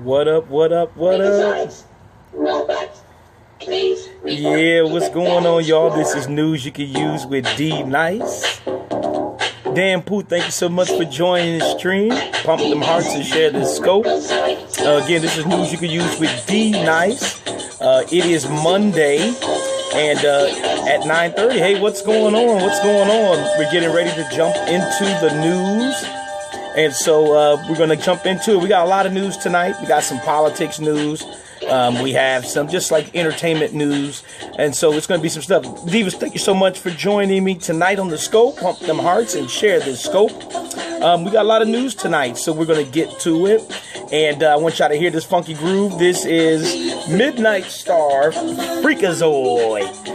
What up, what up, what up? Yeah, what's going on, y'all? This is news you can use with D Nice. Dan Pooh, thank you so much for joining the stream. Pump them hearts and share the scope. Again, this is news you can use with D Nice. It is Monday, and at 9:30, hey, what's going on? What's going on? We're getting ready to jump into the news. And so we're going to jump into it. We got a lot of news tonight. We got some politics news. We have some just like entertainment news. And so it's going to be some stuff. Divas, thank you so much for joining me tonight on the Scope. Pump them hearts and share the Scope. We got a lot of news tonight, so we're going to get to it. And I want y'all to hear this funky groove. This is Midnight Star Freakazoid.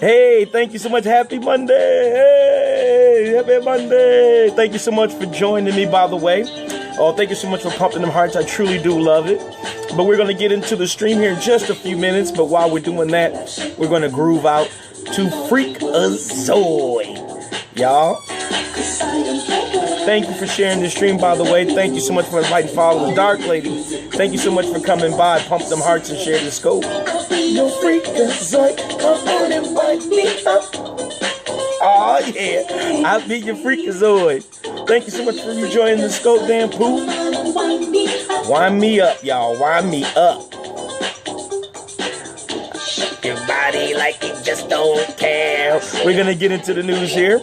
Hey, thank you so much. Happy Monday. Hey, happy Monday. Thank you so much for joining me, by the way. Oh, thank you so much for pumping them hearts. I truly do love it. But we're going to get into the stream here in just a few minutes. But while we're doing that, we're going to groove out to Freakazoid. Y'all. Thank you for sharing the stream, by the way. Thank you so much for inviting Follow the Dark Lady. Thank you so much for coming by. Pump them hearts and share the scope. Yo, Freakazoid, come on and invite me up. Oh, yeah. I'll be your Freakazoid. Thank you so much for joining the scope, Dan Pooh. Wind me up, y'all. Wind me up. Your body like you just don't care. We're going to get into the news here.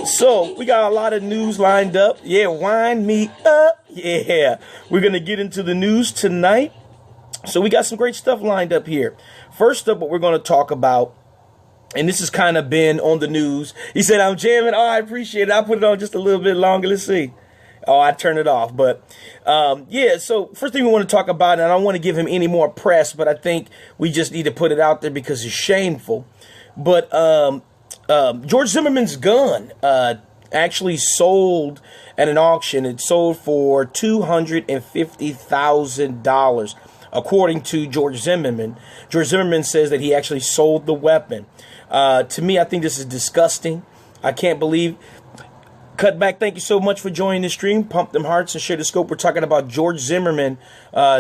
So, we got a lot of news lined up. Yeah, wind me up. Yeah. We're going to get into the news tonight. So, we got some great stuff lined up here. First up, what we're going to talk about, and this has kind of been on the news. He said, I'm jamming. Oh, I appreciate it. I'll put it on just a little bit longer. Let's see. Oh, I turned it off. But, yeah, so first thing we want to talk about, and I don't want to give him any more press, but I think we just need to put it out there because it's shameful. But George Zimmerman's gun actually sold at an auction. It sold for $250,000, according to George Zimmerman. George Zimmerman says that he actually sold the weapon. To me, I think this is disgusting. I can't believe. Cutback, thank you so much for joining the stream. Pump them hearts and share the scope. We're talking about George Zimmerman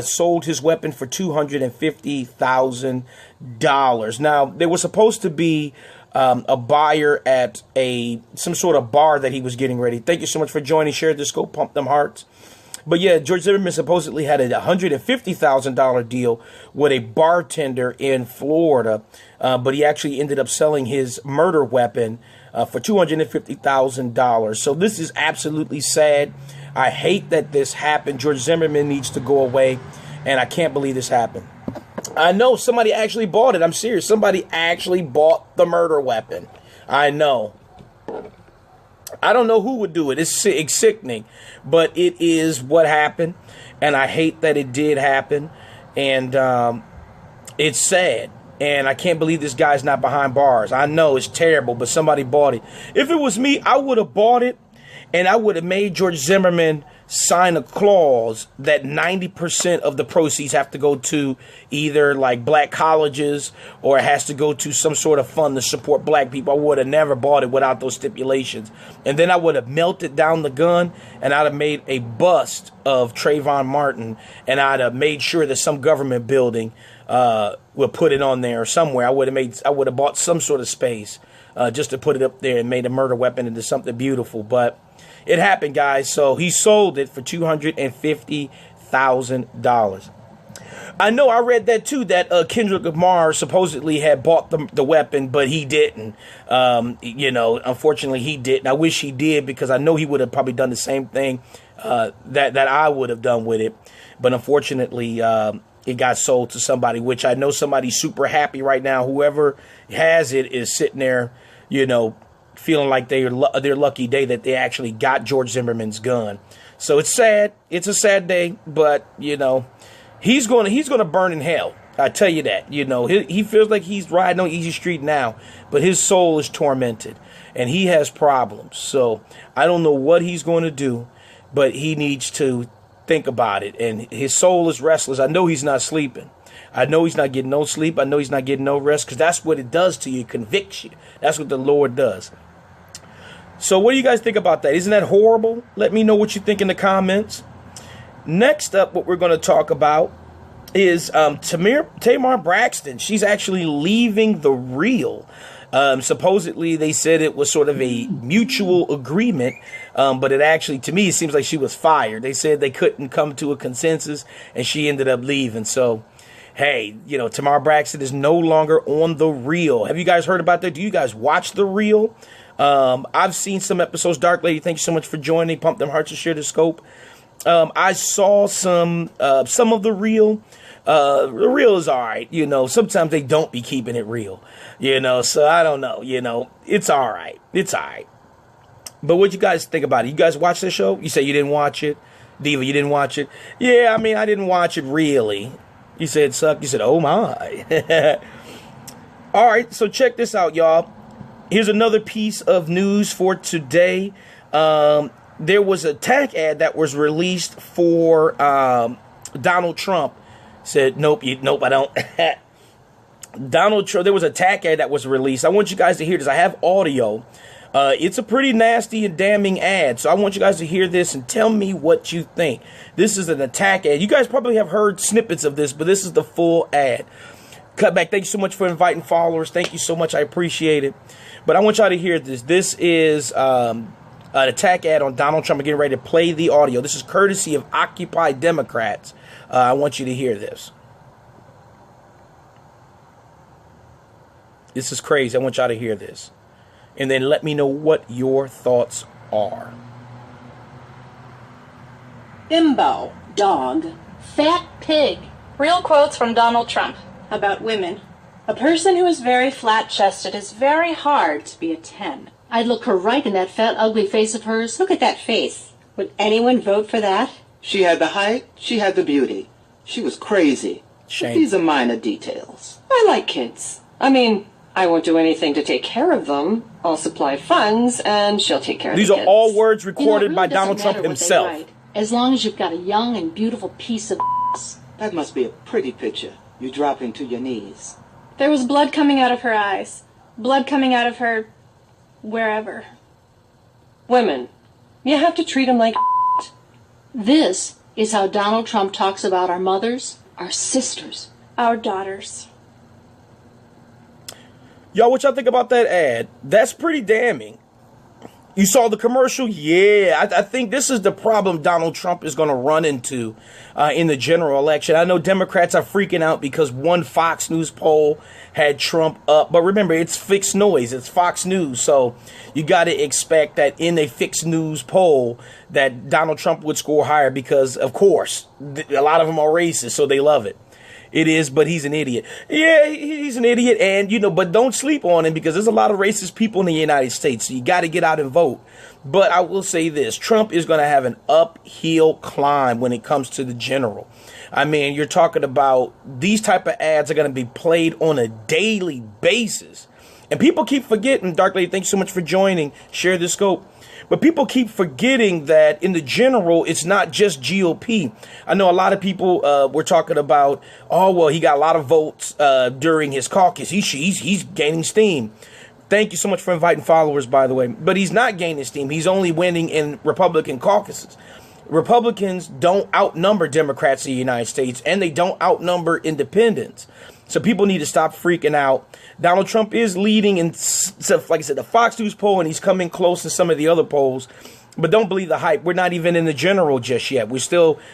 sold his weapon for $250,000. Now, there was supposed to be a buyer at some sort of bar that he was getting ready. Thank you so much for joining. Share the scope. Pump them hearts. But yeah, George Zimmerman supposedly had a $150,000 deal with a bartender in Florida. But he actually ended up selling his murder weapon for $250,000. So this is absolutely sad. I hate that this happened. George Zimmerman needs to go away. And I can't believe this happened. I know somebody actually bought it. I'm serious. Somebody actually bought the murder weapon. I know. I don't know who would do it. It's sickening. But it is what happened. And I hate that it did happen. And it's sad. And I can't believe this guy's not behind bars. I know it's terrible, but somebody bought it. If it was me, I would have bought it. And I would have made George Zimmerman sign a clause that 90% of the proceeds have to go to either like black colleges or it has to go to some sort of fund to support black people. I would have never bought it without those stipulations. And then I would have melted down the gun and I'd have made a bust of Trayvon Martin and I'd have made sure that some government building will put it on there somewhere. I would have bought some sort of space just to put it up there and made a murder weapon into something beautiful. But it happened, guys. So he sold it for $250,000. I know I read that too, that Kendrick Lamar supposedly had bought the weapon, but he didn't. Unfortunately, he didn't. I wish he did because I know he would have probably done the same thing that I would have done with it. But unfortunately, it got sold to somebody, which I know somebody's super happy right now. Whoever has it is sitting there, feeling like their lucky day that they actually got George Zimmerman's gun. So it's sad. It's a sad day, but he's going to burn in hell. I tell you that. He feels like he's riding on easy street now, but his soul is tormented and he has problems. So I don't know what he's going to do, but he needs to think about it. And his soul is restless. I know he's not sleeping. I know he's not getting no sleep. I know he's not getting no rest because that's what it does to you. It convicts you. That's what the Lord does. So what do you guys think about that? Isn't that horrible? Let me know what you think in the comments. Next up, what we're going to talk about is Tamar Braxton. She's actually leaving The Real. Supposedly, they said it was sort of a mutual agreement, but it actually, to me, it seems like she was fired. They said they couldn't come to a consensus, and she ended up leaving. So, hey, Tamar Braxton is no longer on The Real. Have you guys heard about that? Do you guys watch The Real? I've seen some episodes. Dark Lady, thank you so much for joining. Pump them hearts and share the scope. I saw some of The Real. The Real is all right. Sometimes they don't be keeping it real, so I don't know, it's all right. It's all right. But what you guys think about it? You guys watch this show? You say you didn't watch it? Diva, you didn't watch it? Yeah, I mean, I didn't watch it really. You said it sucked. You said, oh my. All right. So check this out, y'all. Here's another piece of news for today. There was a tag ad that was released for Donald Trump. Said, nope, I don't. Donald Trump, there was a tag ad that was released. I want you guys to hear this. I have audio. It's a pretty nasty and damning ad. So I want you guys to hear this and tell me what you think. This is an attack ad. You guys probably have heard snippets of this, but this is the full ad. Cut back. Thank you so much for inviting followers. Thank you so much. I appreciate it. But I want y'all to hear this. This is an attack ad on Donald Trump. I'm getting ready to play the audio. This is courtesy of Occupy Democrats. I want you to hear this. This is crazy. I want y'all to hear this. And then let me know what your thoughts are. Bimbo, dog. Fat pig. Real quotes from Donald Trump. About women. A person who is very flat-chested is very hard to be a 10. I'd look her right in that fat, ugly face of hers. Look at that face. Would anyone vote for that? She had the height, she had the beauty. She was crazy. Shame. But these are minor details. I like kids. I mean, I won't do anything to take care of them. I'll supply funds, and she'll take care of the These kids. are all words recorded It really by doesn't Donald Trump matter what they himself. write, as long as you've got a young and beautiful piece of That must be a pretty picture. You dropping to your knees. There was blood coming out of her eyes. Blood coming out of her... wherever. Women. You have to treat them like This is how Donald Trump talks about our mothers, our sisters. Our daughters. Y'all, what y'all think about that ad? That's pretty damning. You saw the commercial? Yeah, I think this is the problem Donald Trump is going to run into in the general election. I know Democrats are freaking out because one Fox News poll had Trump up. But remember, it's fixed noise. It's Fox News. So you got to expect that in a fixed news poll that Donald Trump would score higher because, of course, a lot of them are racist, so they love it. It is, but he's an idiot. Yeah, he's an idiot, and, but don't sleep on him because there's a lot of racist people in the United States, so you got to get out and vote. But I will say this, Trump is going to have an uphill climb when it comes to the general. I mean, you're talking about these type of ads are going to be played on a daily basis. And people keep forgetting, Dark Lady, thank you so much for joining, share the scope. But people keep forgetting that in the general, it's not just GOP. I know a lot of people were talking about, oh, well, he got a lot of votes during his caucus. He's gaining steam. Thank you so much for inviting followers, by the way. But he's not gaining steam. He's only winning in Republican caucuses. Republicans don't outnumber Democrats in the United States, and they don't outnumber independents. So people need to stop freaking out. Donald Trump is leading in, like I said, the Fox News poll, and he's coming close to some of the other polls. But don't believe the hype. We're not even in the general just yet.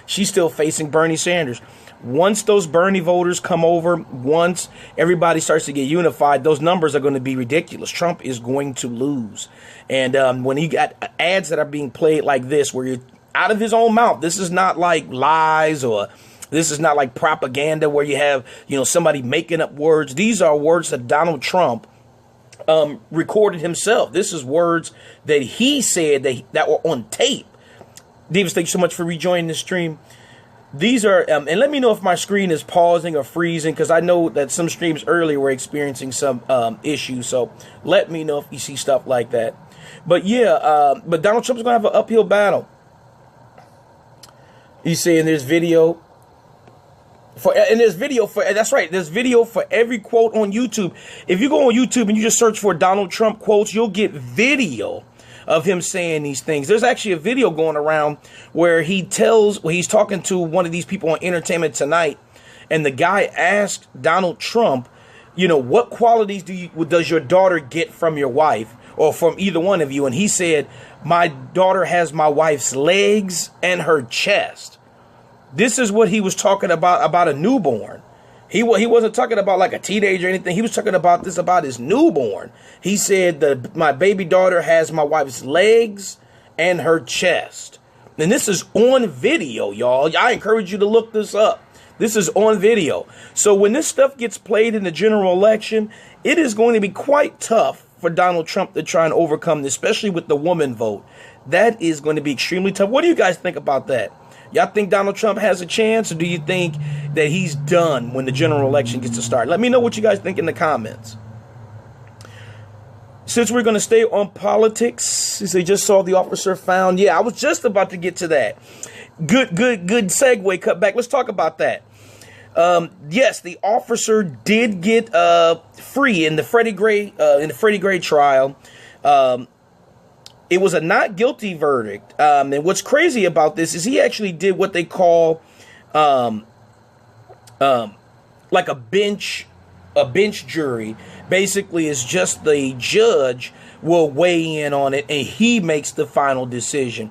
She's still facing Bernie Sanders. Once those Bernie voters come over, once everybody starts to get unified, those numbers are going to be ridiculous. Trump is going to lose. And when he got ads that are being played like this, where you're out of his own mouth, this is not like lies or this is not like propaganda where you have, somebody making up words. These are words that Donald Trump recorded himself. This is words that he said that were on tape. Davis, thank you so much for rejoining the stream. These are, and let me know if my screen is pausing or freezing, because I know that some streams earlier were experiencing some issues. So let me know if you see stuff like that. But yeah, but Donald Trump's going to have an uphill battle. He's saying there's video. That's right, there's video for every quote on YouTube. If you go on YouTube and you just search for Donald Trump quotes, you'll get video of him saying these things. There's actually a video going around where he's talking to one of these people on Entertainment Tonight, and the guy asked Donald Trump, what qualities does your daughter get from your wife or from either one of you? And he said, my daughter has my wife's legs and her chest. This is what he was talking about a newborn. He wasn't talking about like a teenager or anything. He was talking about his newborn. He said that my baby daughter has my wife's legs and her chest. And this is on video, y'all. I encourage you to look this up. This is on video. So when this stuff gets played in the general election, it is going to be quite tough for Donald Trump to try and overcome this, especially with the woman vote. That is going to be extremely tough. What do you guys think about that? Y'all think Donald Trump has a chance, or do you think that he's done when the general election gets to start? Let me know what you guys think in the comments. Since we're going to stay on politics, since they just saw the officer found. Yeah, I was just about to get to that. Good segue, cut back. Let's talk about that. Yes, the officer did get free in the Freddie Gray trial. It was a not guilty verdict. And what's crazy about this is he actually did what they call like a bench jury. Basically, it's just the judge will weigh in on it and he makes the final decision.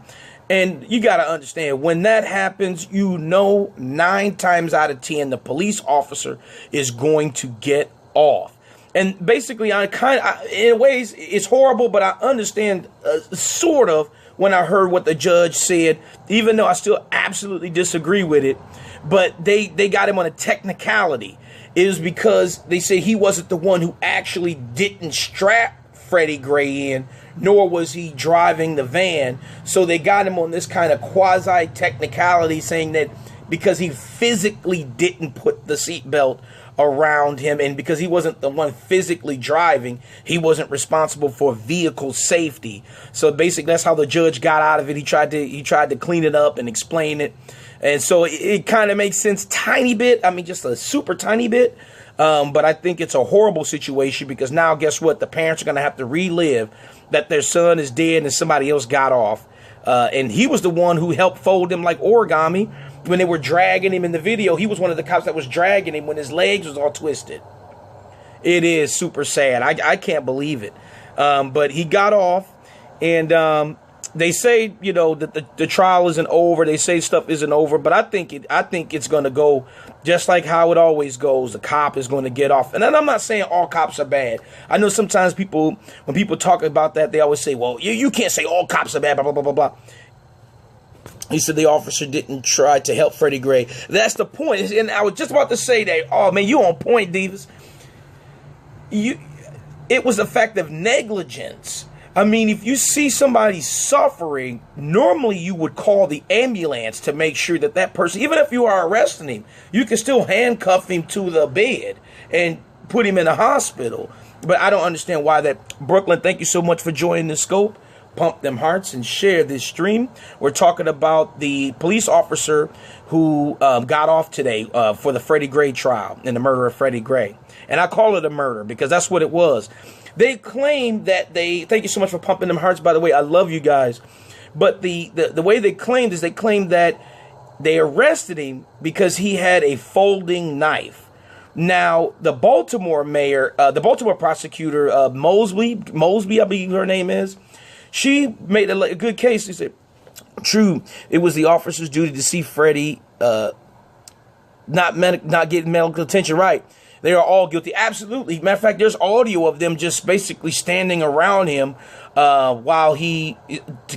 And you got to understand, when that happens, 9 times out of 10, the police officer is going to get off. And basically, in ways, it's horrible, but I understand sort of when I heard what the judge said, even though I still absolutely disagree with it. But they got him on a technicality. It was because they say he wasn't the one who actually didn't strap Freddie Gray in, nor was he driving the van. So they got him on this kind of quasi-technicality, saying that because he physically didn't put the seatbelt around him, and because he wasn't the one physically driving, he wasn't responsible for vehicle safety. So basically, that's how the judge got out of it. He tried to clean it up and explain it, and so it kind of makes sense, tiny bit. I mean, just a super tiny bit. But I think it's a horrible situation because now, guess what? The parents are going to have to relive that their son is dead and somebody else got off, and he was the one who helped fold him like origami. When they were dragging him in the video, he was one of the cops that was dragging him when his legs was all twisted. It is super sad. I can't believe it. But he got off, and they say, that the trial isn't over. They say stuff isn't over, but I think it's going to go just like how it always goes. The cop is going to get off. And I'm not saying all cops are bad. I know sometimes when people talk about that, they always say, well, you can't say all cops are bad, blah, blah, blah, blah, blah. He said the officer didn't try to help Freddie Gray. That's the point. And I was just about to say that. Oh, man, you on point, Divas. It was a fact of negligence. I mean, if you see somebody suffering, normally you would call the ambulance to make sure that person, even if you are arresting him, you can still handcuff him to the bed and put him in a hospital. But I don't understand why that. Brooklyn, thank you so much for joining the scope. Pump them hearts and share this stream. We're talking about the police officer who got off today for the Freddie Gray trial and the murder of Freddie Gray. And I call it a murder because that's what it was. They claim that thank you so much for pumping them hearts, by the way. I love you guys. But the way they claimed that they arrested him because he had a folding knife. Now, the Baltimore prosecutor, Mosby, I believe her name is, she made a good case. She said, true, it was the officer's duty to see Freddie not getting medical attention right. They are all guilty. Absolutely. Matter of fact, there's audio of them just basically standing around him while he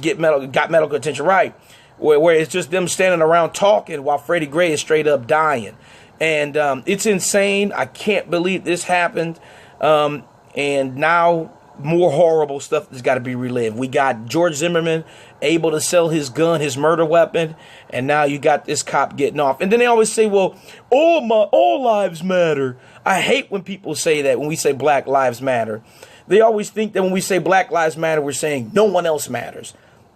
got medical attention right. Where it's just them standing around talking while Freddie Gray is straight up dying. And it's insane. I can't believe this happened. And now more horrible stuff has got to be relived. We got George Zimmerman able to sell his gun, his murder weapon, and now you got this cop getting off. And then they always say, well, all lives matter. I hate when people say that when we say Black Lives Matter. They always think that when we say Black Lives Matter, we're saying no one else matters.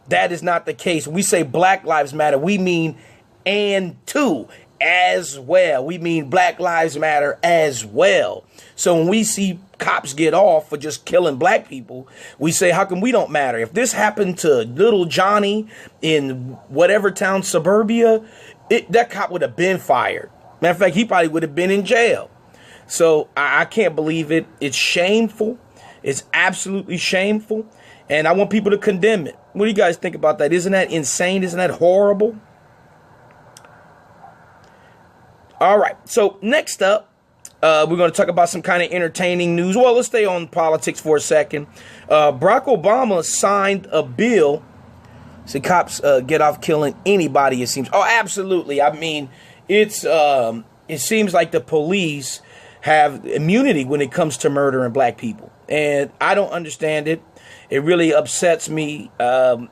That is not the case. When we say Black Lives Matter, we mean and two. as well. We mean Black Lives Matter as well. So when we see cops get off for just killing black people, we say, how come we don't matter? If this happened to little Johnny in whatever town, suburbia, that cop would have been fired. Matter of fact, he probably would have been in jail. So I can't believe it. It's shameful. It's absolutely shameful. And I want people to condemn it. What do you guys think about that? Isn't that insane? Isn't that horrible? All right. So next up, we're going to talk about some kind of entertaining news. Well, let's stay on politics for a second. Barack Obama signed a bill. So cops get off killing anybody, it seems. Oh, absolutely. I mean, it seems like the police have immunity when it comes to murdering black people. And I don't understand it. It really upsets me, and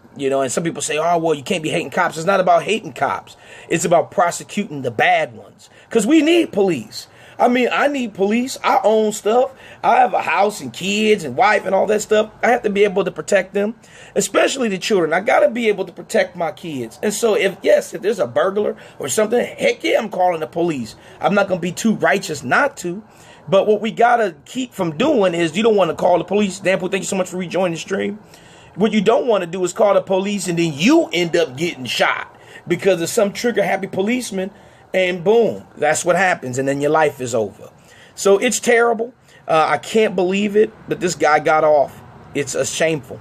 some people say, oh, well, you can't be hating cops. It's not about hating cops. It's about prosecuting the bad ones, because we need police. I mean, I need police. I own stuff. I have a house and kids and wife and all that stuff. I have to be able to protect them, especially the children. I got to be able to protect my kids. And so if there's a burglar or something, heck yeah, I'm calling the police. I'm not going to be too righteous not to. But what we got to keep from doing is, you don't want to call the police. Dampo, thank you so much for rejoining the stream. What you don't want to do is call the police and then you end up getting shot because of some trigger happy policeman, and boom, that's what happens. And then your life is over. So it's terrible. I can't believe it, but this guy got off. It's shameful.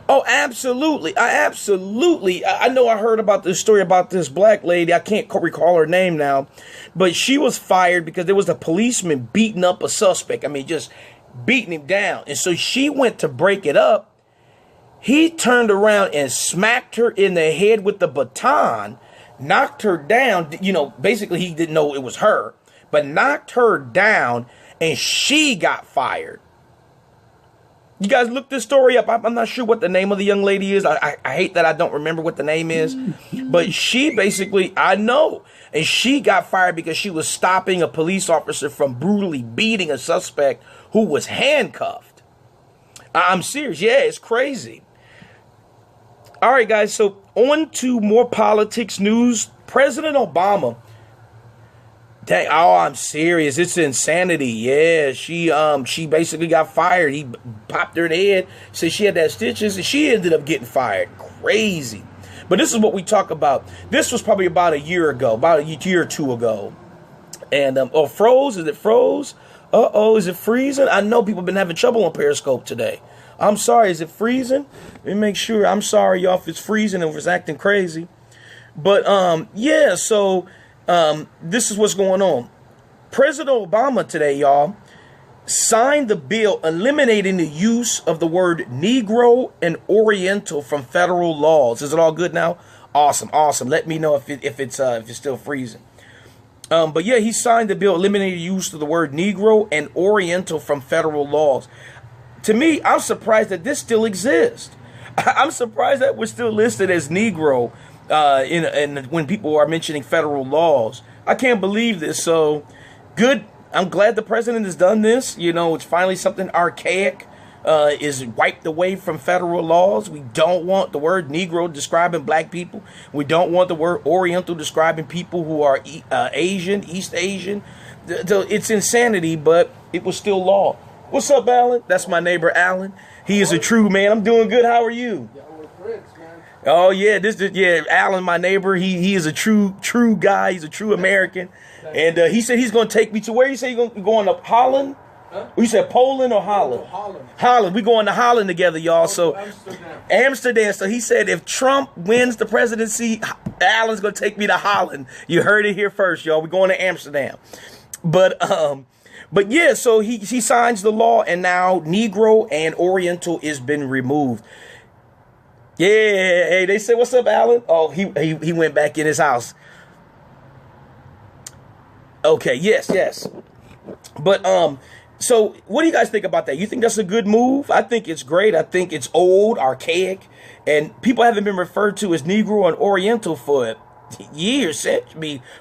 Oh, absolutely. I know I heard about this story about this black lady. I can't recall her name now, but she was fired because there was a policeman beating up a suspect. I mean, just beating him down. And so she went to break it up. He turned around and smacked her in the head with the baton, knocked her down. Basically he didn't know it was her, but knocked her down, and she got fired. You guys look this story up. I'm not sure what the name of the young lady is. I hate that I don't remember what the name is. But she basically, I know. And she got fired because she was stopping a police officer from brutally beating a suspect who was handcuffed. I'm serious. Yeah, it's crazy. All right, guys. So on to more politics news. President Obama. Dang, oh, I'm serious. It's insanity. Yeah, she basically got fired. He popped her in the head, said she had that stitches, and she ended up getting fired. Crazy. But this is what we talk about. This was probably about a year ago, about a year or two ago. And, froze? Is it froze? Uh-oh, is it freezing? I know people have been having trouble on Periscope today. I'm sorry, is it freezing? Let me make sure. I'm sorry, y'all, if it's freezing and if it's acting crazy. But, yeah, so... this is what's going on. President Obama today, y'all, signed the bill eliminating the use of the word Negro and Oriental from federal laws. Is it all good now? Awesome. Let me know if it's still freezing. But yeah, he signed the bill eliminating the use of the word Negro and Oriental from federal laws. To me, I'm surprised that this still exists. I'm surprised that we're still listed as Negro. When people are mentioning federal laws, I can't believe this. So good. I'm glad the president has done this. It's finally something archaic is wiped away from federal laws. We don't want the word Negro describing black people. We don't want the word Oriental describing people who are Asian, East Asian. It's insanity, but it was still law. What's up, Alan? That's my neighbor, Alan. He is a true man. I'm doing good. How are you? Oh yeah, Alan, my neighbor. He is a true guy. He's a true American, and he said he's going to take me to where you say you're going to Holland. Huh? You said Poland or Holland? Holland. We going to Holland together, y'all. So Amsterdam. So he said if Trump wins the presidency, Alan's going to take me to Holland. You heard it here first, y'all. We're going to Amsterdam. But yeah. So he signs the law, and now Negro and Oriental has been removed. Yeah, hey, they said, what's up, Alan? Oh, he went back in his house. Okay, yes. But, so what do you guys think about that? You think that's a good move? I think it's great. I think it's old, archaic, and people haven't been referred to as Negro and Oriental for years,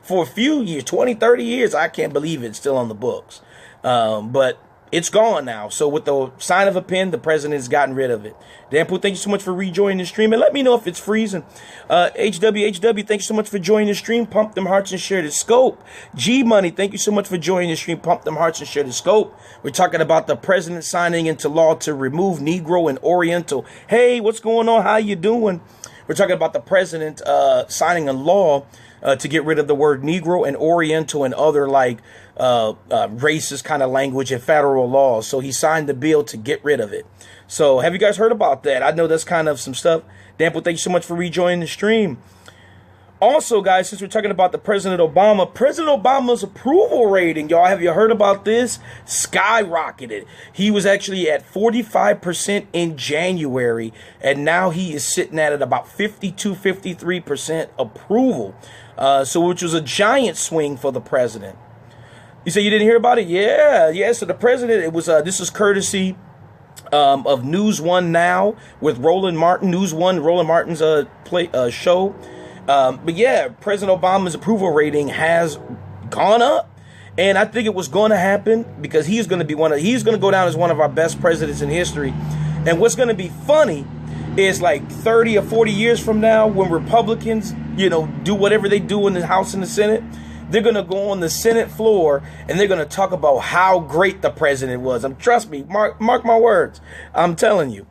for a few years, 20, 30 years. I can't believe it's still on the books. But It's gone now. So with the sign of a pen, the president's gotten rid of it. Danpool, thank you so much for rejoining the stream. And let me know if it's freezing. HWHW, thank you so much for joining the stream. Pump them hearts and share the scope. G Money, thank you so much for joining the stream. Pump them hearts and share the scope. We're talking about the president signing into law to remove Negro and Oriental. Hey, what's going on? How you doing? We're talking about the president signing a law to get rid of the word Negro and Oriental and other like racist kind of language in federal laws. So he signed the bill to get rid of it. So have you guys heard about that? I know that's kind of some stuff. Danpo, thank you so much for rejoining the stream. Also, guys, since we're talking about the President Obama's approval rating, y'all, have you heard about this? Skyrocketed. He was actually at 45% in January, and now he is sitting at about 53% approval. So which was a giant swing for the president. You say you didn't hear about it? Yeah. So the president, it was this is courtesy of News One Now with Roland Martin. News One, Roland Martin's show. But yeah, President Obama's approval rating has gone up, and I think it was going to happen because he's going to go down as one of our best presidents in history. And what's going to be funny is like 30 or 40 years from now, when Republicans, do whatever they do in the House and the Senate, they're going to go on the Senate floor and they're going to talk about how great the president was. Trust me, mark my words. I'm telling you.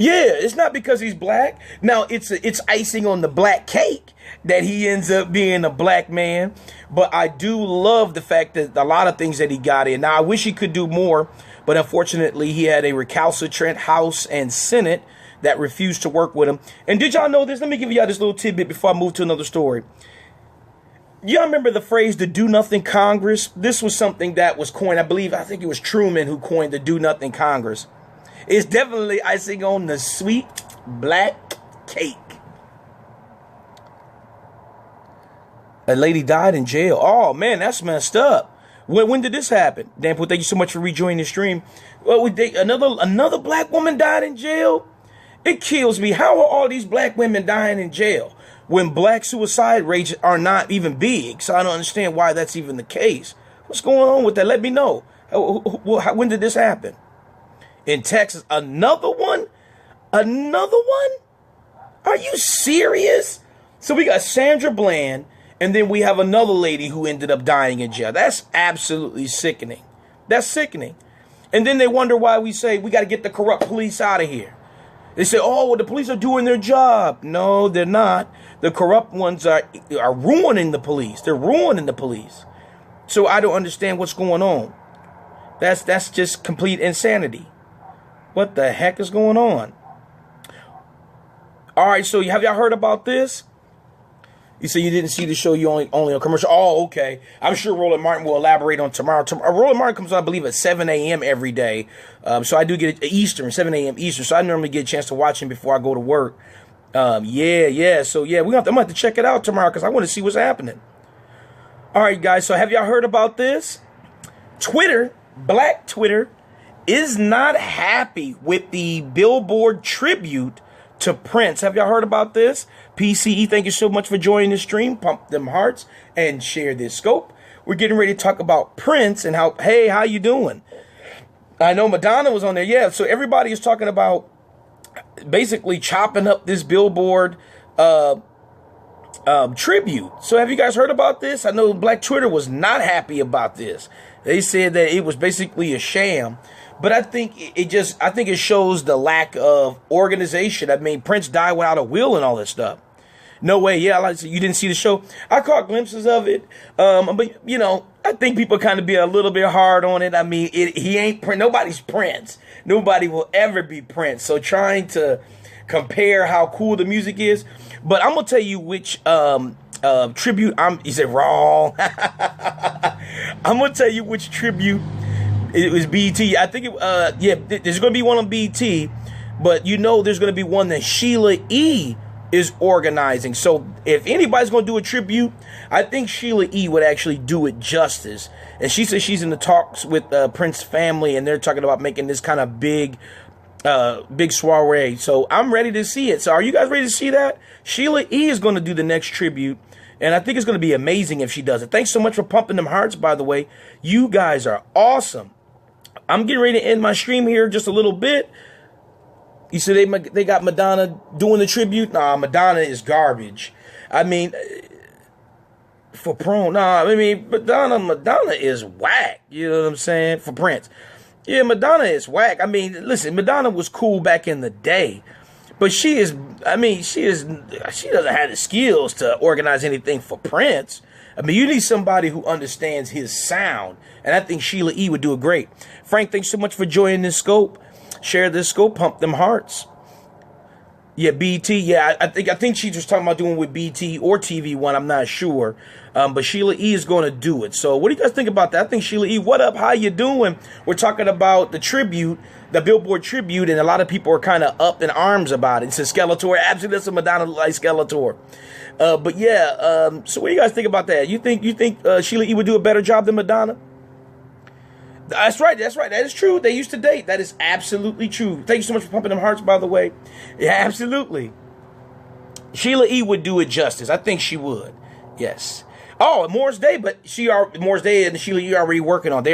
Yeah, it's not because he's black. Now, it's icing on the black cake that he ends up being a black man. But I do love the fact that a lot of things that he got in. Now, I wish he could do more, but unfortunately, he had a recalcitrant House and Senate that refused to work with him. And did y'all know this? Let me give y'all this little tidbit before I move to another story. Y'all remember the phrase, the do nothing Congress? This was something that was coined, I think it was Truman who coined the do nothing Congress. It's definitely icing on the sweet black cake. A lady died in jail. Oh, man, that's messed up. When did this happen? Danpo, thank you so much for rejoining the stream. Well, another black woman died in jail? It kills me. How are all these black women dying in jail when black suicide rates are not even big? So I don't understand why that's even the case. What's going on with that? Let me know. When did this happen? In Texas, another one? Are you serious? So we got Sandra Bland, and then we have another lady who ended up dying in jail. That's absolutely sickening. That's sickening. And then they wonder why we say we got to get the corrupt police out of here. They say, oh, well, the police are doing their job. No, they're not. The corrupt ones are ruining the police. They're ruining the police. So I don't understand what's going on. That's just complete insanity. What the heck is going on? All right, so have y'all heard about this? You say you didn't see the show, you only on commercial. Oh, okay. I'm sure Roland Martin will elaborate on tomorrow. Roland Martin comes on, I believe, at 7 a.m. every day. So I do get it Eastern, 7 a.m. Eastern. So I normally get a chance to watch him before I go to work. Yeah. So, yeah, I'm going to have to check it out tomorrow because I want to see what's happening. All right, guys. So have y'all heard about this? Twitter, Black Twitter, is not happy with the Billboard tribute to Prince. Have y'all heard about this? PCE, thank you so much for joining the stream. Pump them hearts and share this scope. We're getting ready to talk about Prince and how you doing? I know Madonna was on there. Yeah, so everybody is talking about basically chopping up this Billboard tribute. So have you guys heard about this? I know Black Twitter was not happy about this. They said that it was basically a sham. But I think it shows the lack of organization. I mean, Prince died without a will and all this stuff. No way. Yeah, like I said, you didn't see the show. I caught glimpses of it. But I think people kind of be a little bit hard on it. I mean, he ain't nobody's Prince. Nobody will ever be Prince. So trying to compare how cool the music is. But I'm gonna tell you which tribute. You said wrong. I'm gonna tell you which tribute. It was BET. I think there's going to be one on BET, but there's going to be one that Sheila E. is organizing. So if anybody's going to do a tribute, I think Sheila E. would actually do it justice. And she says she's in the talks with Prince family, and they're talking about making this kind of big soiree. So I'm ready to see it. So are you guys ready to see that? Sheila E. is going to do the next tribute And I think it's going to be amazing if she does it. Thanks so much for pumping them hearts, by the way. You guys are awesome. I'm getting ready to end my stream here just a little bit. You said they got Madonna doing the tribute? Nah, Madonna is garbage. I mean, for Prone, nah, I mean, Madonna is whack. You know what I'm saying? For Prince. Yeah, Madonna is whack. I mean, listen, Madonna was cool back in the day. But she doesn't have the skills to organize anything for Prince. I mean, you need somebody who understands his sound. And I think Sheila E. would do it great. Frank, thanks so much for joining this scope. Share this scope, pump them hearts. Yeah, BT. Yeah, I think she was talking about doing with BT or TV One. I'm not sure. But Sheila E. is going to do it. So what do you guys think about that? I think Sheila E., what up? How you doing? We're talking about the tribute, the Billboard tribute, and a lot of people are kind of up in arms about it. It says Skeletor. Absolutely, that's a Madonna like Skeletor. But yeah, so what do you guys think about that? You think Sheila E. would do a better job than Madonna? That's right. That is true. They used to date. That is absolutely true. Thank you so much for pumping them hearts, by the way. Yeah, absolutely. Sheila E. would do it justice. I think she would. Yes. Oh, Morris Day, but Morris Day and Sheila E. already working on.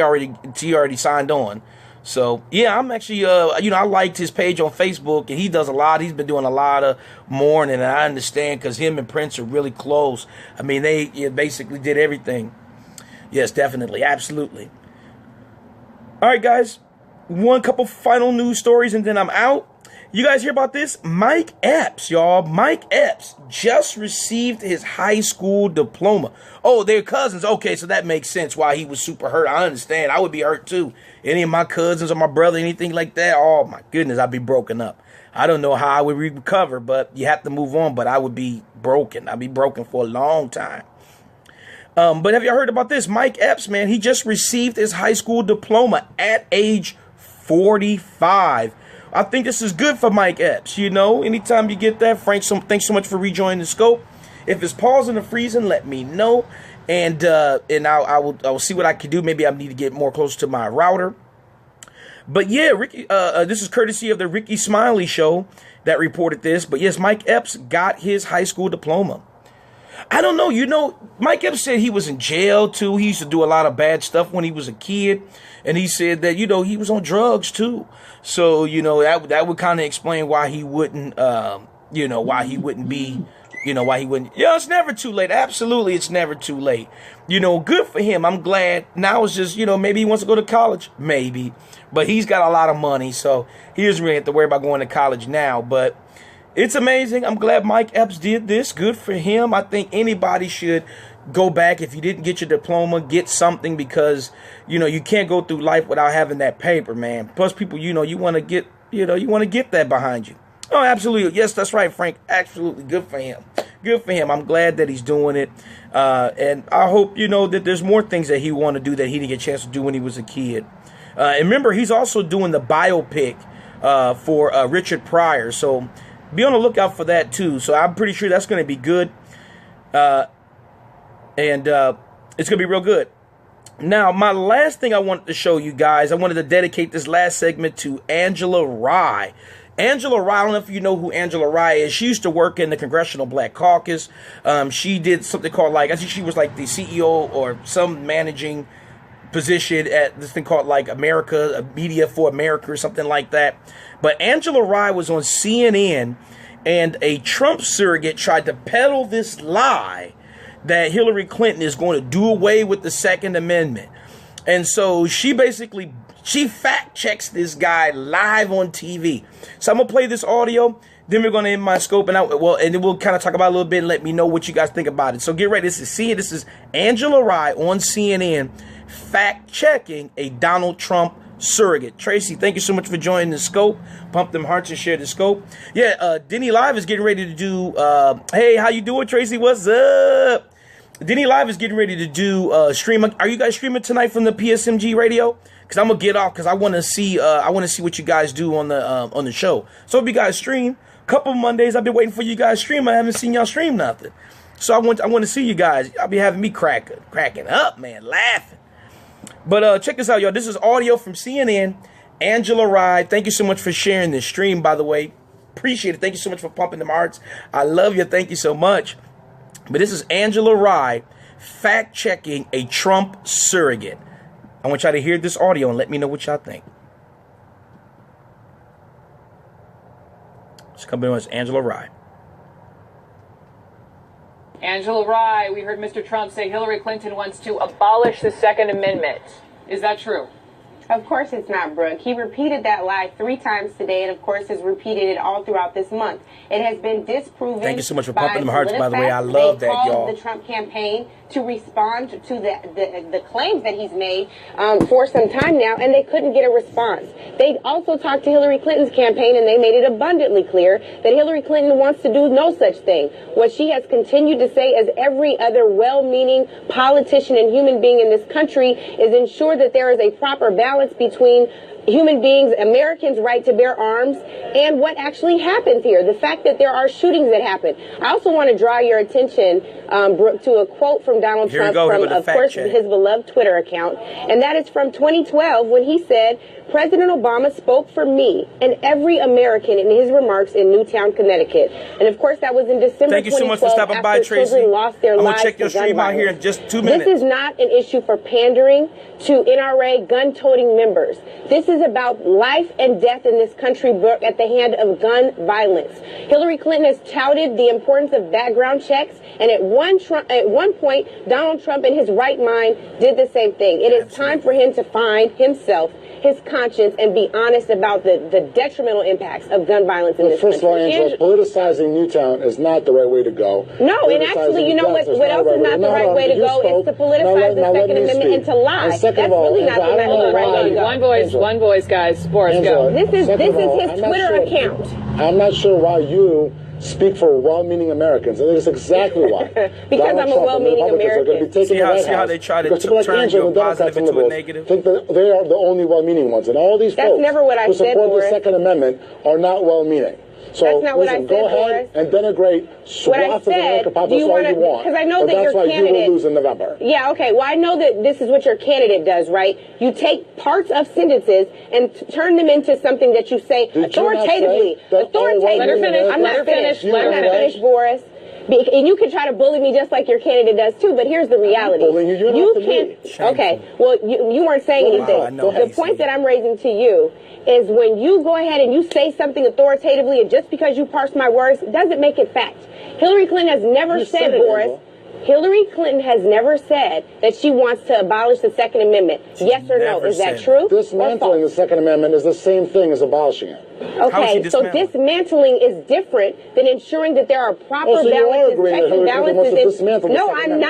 She already signed on. So yeah, I'm actually I liked his page on Facebook, and he does a lot. He's been doing a lot of mourning, and I understand because him and Prince are really close. I mean, they basically did everything. Yes, definitely, absolutely. All right, guys, one couple final news stories, and then I'm out. You guys hear about this? Mike Epps, y'all. Mike Epps just received his high school diploma. Oh, they're cousins. Okay, so that makes sense why he was super hurt. I understand. I would be hurt too. Any of my cousins or my brother, anything like that, oh my goodness, I'd be broken up. I don't know how I would recover, but you have to move on. But I would be broken. I'd be broken for a long time. But have you heard about this? Mike Epps, man, he just received his high school diploma at age 45. I think this is good for Mike Epps. You know, anytime you get that, Frank, thanks so much for rejoining the scope. If it's pausing or freezing, let me know. And I will see what I can do. Maybe I need to get more close to my router. But yeah, Ricky, this is courtesy of the Ricky Smiley Show that reported this. But yes, Mike Epps got his high school diploma. I don't know. You know, Mike Epps said he was in jail, too. He used to do a lot of bad stuff when he was a kid. And he said that, you know, he was on drugs, too. So, you know, that would kind of explain why he wouldn't, why he wouldn't be, Yeah, it's never too late. Absolutely, it's never too late. You know, good for him. I'm glad. Now it's just, maybe he wants to go to college. Maybe. But he's got a lot of money, so he doesn't really have to worry about going to college now. But it's amazing. I'm glad Mike Epps did this. Good for him. I think anybody should go back. If you didn't get your diploma, get something, because, you can't go through life without having that paper, man. Plus, people, you want to get, that behind you. Oh, absolutely. Yes, that's right, Frank. Absolutely. Good for him. Good for him. I'm glad that he's doing it. And I hope, that there's more things that he want to do that he didn't get a chance to do when he was a kid. And remember, he's also doing the biopic for Richard Pryor. So be on the lookout for that, too. So I'm pretty sure that's going to be good. And it's going to be real good. Now, my last thing I wanted to show you guys, I wanted to dedicate this last segment to Angela Rye. Angela Rye, I don't know if you know who Angela Rye is. She used to work in the Congressional Black Caucus. She did something called, I think she was like the CEO or some managing position at this thing called America, Media for America or something like that. But Angela Rye was on CNN, and a Trump surrogate tried to peddle this lie that Hillary Clinton is going to do away with the Second Amendment. And so she fact checks this guy live on TV. So I'm going to play this audio. Then we're going to end my scope. And then we'll kind of talk about it a little bit and let me know what you guys think about it. So get ready. This is Angela Rye on CNN fact checking a Donald Trump surrogate. Tracy, thank you so much for joining the scope. Pump them hearts and share the scope. Yeah, Denny Live is getting ready to do, hey, how you doing, Tracy? What's up? Denny Live is getting ready to do stream. Are you guys streaming tonight from the PSMG radio? Because I'm gonna get off because I want to see what you guys do on the show. So if you guys stream, a couple Mondays I've been waiting for you guys to stream. I haven't seen y'all stream nothing. So I want to see you guys. Y'all be having me cracking up, man, laughing. But check this out, y'all. This is audio from CNN. Angela Rye, thank you so much for sharing this stream, by the way. Appreciate it. Thank you so much for pumping them hearts. I love you. Thank you so much. But this is Angela Rye fact-checking a Trump surrogate. I want y'all to hear this audio and let me know what y'all think. This company was Angela Rye. Angela Rye, we heard Mr. Trump say Hillary Clinton wants to abolish the Second Amendment. Is that true? Of course it's not, Brooke. He repeated that lie 3 times today, and of course has repeated it all throughout this month. It has been disproven. Thank you so much for pumping them hearts, by the way. I love that, y'all. They called the Trump campaign to respond to the claims that he's made for some time now, and they couldn't get a response. They also talked to Hillary Clinton's campaign, and they made it abundantly clear that Hillary Clinton wants to do no such thing. What she has continued to say, as every other well-meaning politician and human being in this country, is ensure that there is a proper balance between human beings, Americans' right to bear arms, and what actually happens here. The fact that there are shootings that happen. I also want to draw your attention, Brooke, to a quote from Donald Trump from, of course, his beloved Twitter account. And that is from 2012 when he said, President Obama spoke for me and every American in his remarks in Newtown, Connecticut. And of course, that was in December 2012. Thank you so much for stopping by, Tracy. Lost their I'm going lives to check your stream out here in just 2 minutes. This is not an issue for pandering to NRA gun-toting members. This is about life and death in this country, Brooke, at the hand of gun violence. Hillary Clinton has touted the importance of background checks, and at one point, Donald Trump in his right mind did the same thing. It is time for him to find himself, his conscience, and be honest about the detrimental impacts of gun violence in this country. First of all, Angela, politicizing Newtown is not the right way to go. No, and actually, you know what else is not the right way to go is to politicize the Second Amendment and to lie. That's really not the right way to go. One voice, guys. Boris, go. This is his Twitter account. I'm not sure why you speak for well-meaning Americans. And that's exactly why. Because I'm a well-meaning American. See how they try to turn your positive into a negative? Think that they are the only well-meaning ones. And all these folks who support the Second Amendment are not well-meaning. So that's not what I said, go ahead and denigrate swaths of the American population all you want. Because I know that your candidate. That's why you will lose in November. Yeah, okay. Well, I know that this is what your candidate does, right? You take parts of sentences and turn them into something that you say authoritatively. Authoritatively. Let her finish. I'm not finished, Boris. And you can try to bully me just like your candidate does too, but here's the reality. You can't. Okay. Well, you weren't saying anything. The point that I'm raising to you is when you go ahead and you say something authoritatively, and just because you parse my words doesn't make it fact. Hillary Clinton has never said, Boris. Hillary Clinton has never said that she wants to abolish the Second Amendment. Yes or no? Is that true? Dismantling the Second Amendment is the same thing as abolishing it. Okay, so dismantling is different than ensuring that there are proper balances, checks and balances. No, I'm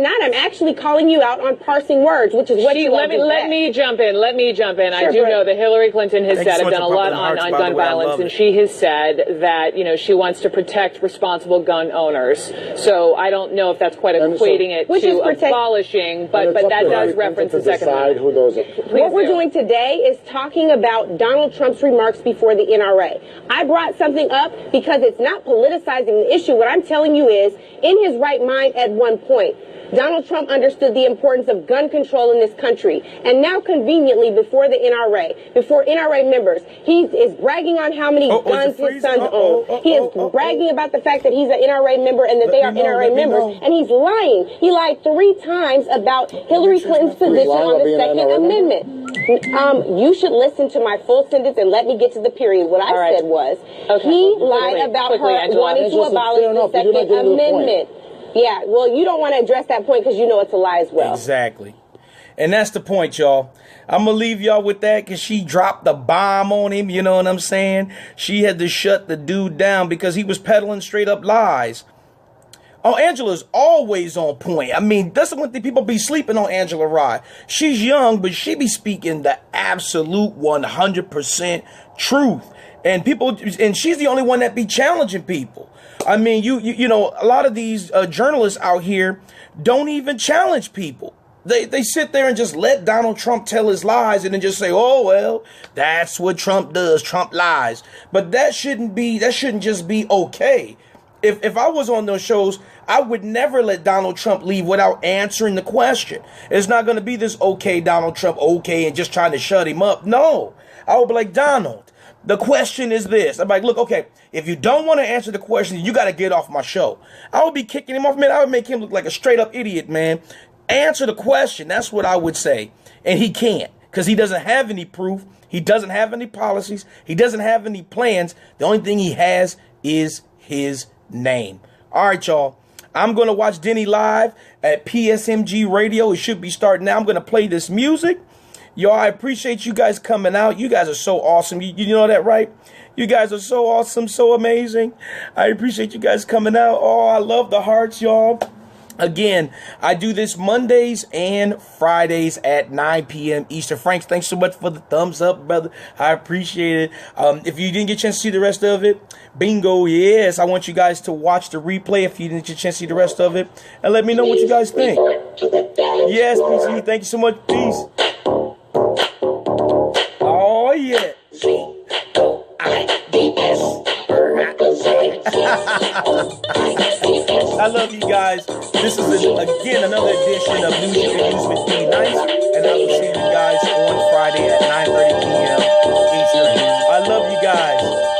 not. I'm actually calling you out on parsing words, which is what you want to do. Let me jump in. Sure, I do know that Hillary Clinton has said, I've done a lot on gun violence, and she has said that, she wants to protect responsible gun owners. So I don't know if that's quite equating it to abolishing, but that does reference the Second Amendment. What we're doing today is talking about Donald Trump's remarks before the NRA. I brought something up because it's not politicizing the issue. What I'm telling you is, in his right mind at one point, Donald Trump understood the importance of gun control in this country. And now, conveniently, before the NRA, before NRA members, he is bragging on how many guns his sons own. He is bragging about the fact that he's an NRA member and that they are NRA members. And he's lying. He lied 3 times about Hillary Clinton's position on the Second Amendment. You should listen to my full sentence and let me get to the period. What I said was, he lied about her wanting to abolish the Second Amendment. Yeah, well, you don't want to address that point because you know it's a lie as well. Exactly. And that's the point, y'all. I'm going to leave y'all with that because she dropped the bomb on him. You know what I'm saying? She had to shut the dude down because he was peddling straight up lies. Oh, Angela's always on point. I mean, that's the one thing people be sleeping on Angela Rye. She's young, but she be speaking the absolute 100% truth. And she's the only one that be challenging people. I mean, you know, a lot of these journalists out here don't even challenge people. They sit there and just let Donald Trump tell his lies and then just say, oh, well, that's what Trump does. Trump lies. But that shouldn't just be okay. If I was on those shows, I would never let Donald Trump leave without answering the question. It's not going to be this okay, Donald Trump, okay, and just trying to shut him up. No, I would be like, Donald, The question is this. I'm like, look, okay, if you don't want to answer the question, you got to get off my show. I would be kicking him off, man. I would make him look like a straight up idiot, man. Answer the question. That's what I would say. And he can't, because he doesn't have any proof. He doesn't have any policies. He doesn't have any plans. The only thing he has is his name. All right, y'all. I'm going to watch Denny live at PSMG Radio. It should be starting now. I'm going to play this music. Y'all, I appreciate you guys coming out. You guys are so awesome. You know that, right? You guys are so awesome, so amazing. I appreciate you guys coming out. Oh, I love the hearts, y'all. Again, I do this Mondays and Fridays at 9 p.m. Eastern. Frank, thanks so much for the thumbs up, brother. I appreciate it. If you didn't get a chance to see the rest of it, bingo, yes. I want you guys to watch the replay if you didn't get a chance to see the rest of it. And let me know what you guys think. Yes, PC, thank you so much. Peace. Oh, yeah. I love you guys. This is, again, another edition of News You Can Use with D Nice. And I will see you guys on Friday at 9:30 p.m. Eastern. I love you guys.